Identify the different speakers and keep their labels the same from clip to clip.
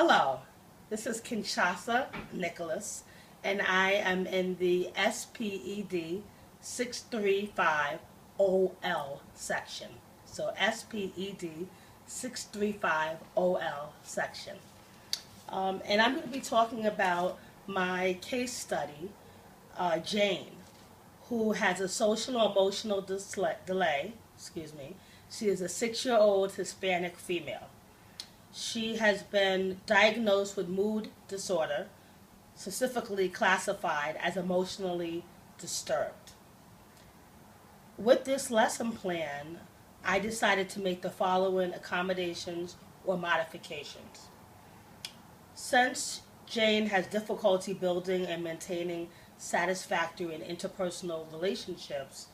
Speaker 1: Hello, this is Kinshasa Nicholas, and I am in the SPED 635OL section. So SPED 635OL section. And I'm going to be talking about my case study, Jane, who has a social or emotional delay. Excuse me. She is a 6-year-old Hispanic female. She has been diagnosed with mood disorder, specifically classified as emotionally disturbed. With this lesson plan, I decided to make the following accommodations or modifications. Since Jane has difficulty building and maintaining satisfactory and interpersonal relationships,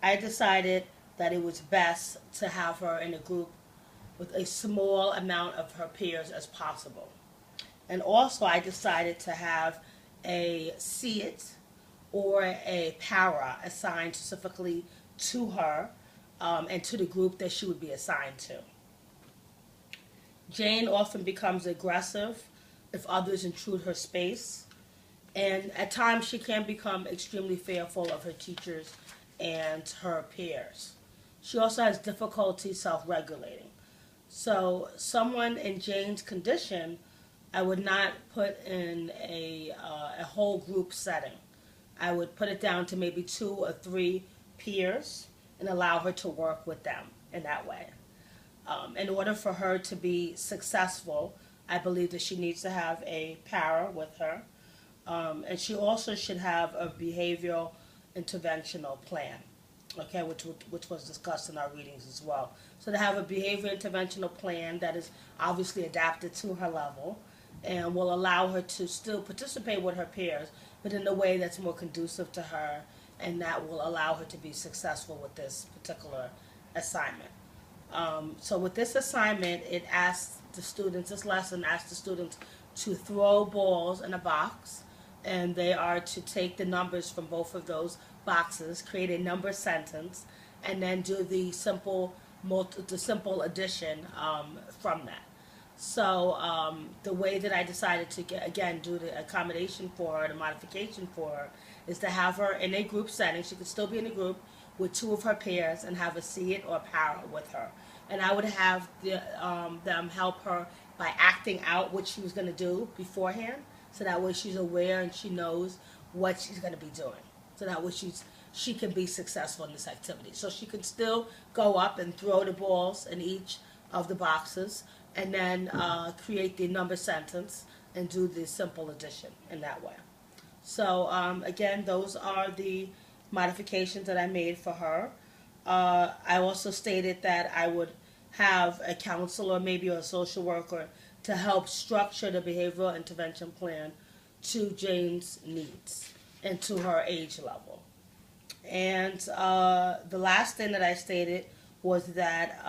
Speaker 1: I decided that it was best to have her in a group with a small amount of her peers as possible. And also I decided to have a SEAT or a para assigned specifically to her and to the group that she would be assigned to. Jane often becomes aggressive if others intrude her space, and at times she can become extremely fearful of her teachers and her peers. She also has difficulty self-regulating. So someone in Jane's condition, I would not put in a whole group setting. I would put it down to maybe 2 or 3 peers and allow her to work with them in that way. In order for her to be successful, I believe that she needs to have a para with her. And she also should have a behavioral interventional plan, okay, which was discussed in our readings as well. So to have a behavior interventional plan that is obviously adapted to her level and will allow her to still participate with her peers, but in a way that's more conducive to her and that will allow her to be successful with this particular assignment. So with this assignment, this lesson asks the students to throw balls in a box, and they are to take the numbers from both of those boxes, create a number sentence, and then do the simple addition from that. So the way that I decided to do the accommodation for her, the modification for her, is to have her in a group setting. She could still be in a group with 2 of her peers and have a SEAT or para with her. And I would have them help her by acting out what she was going to do beforehand, so that way she's aware and she knows what she's going to be doing. So that way she can be successful in this activity. So she could still go up and throw the balls in each of the boxes and then create the number sentence and do the simple addition in that way. So again, those are the modifications that I made for her. I also stated that I would have a counselor, maybe a social worker, to help structure the behavioral intervention plan to Jane's needs and to her age level. And the last thing that I stated was that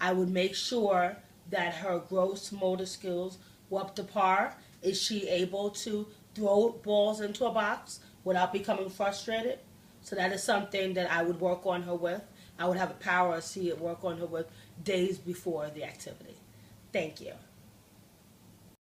Speaker 1: I would make sure that her gross motor skills were up to par. Is she able to throw balls into a box without becoming frustrated? So that is something that I would work on her with. I would have a power to see it work on her with days before the activity. Thank you.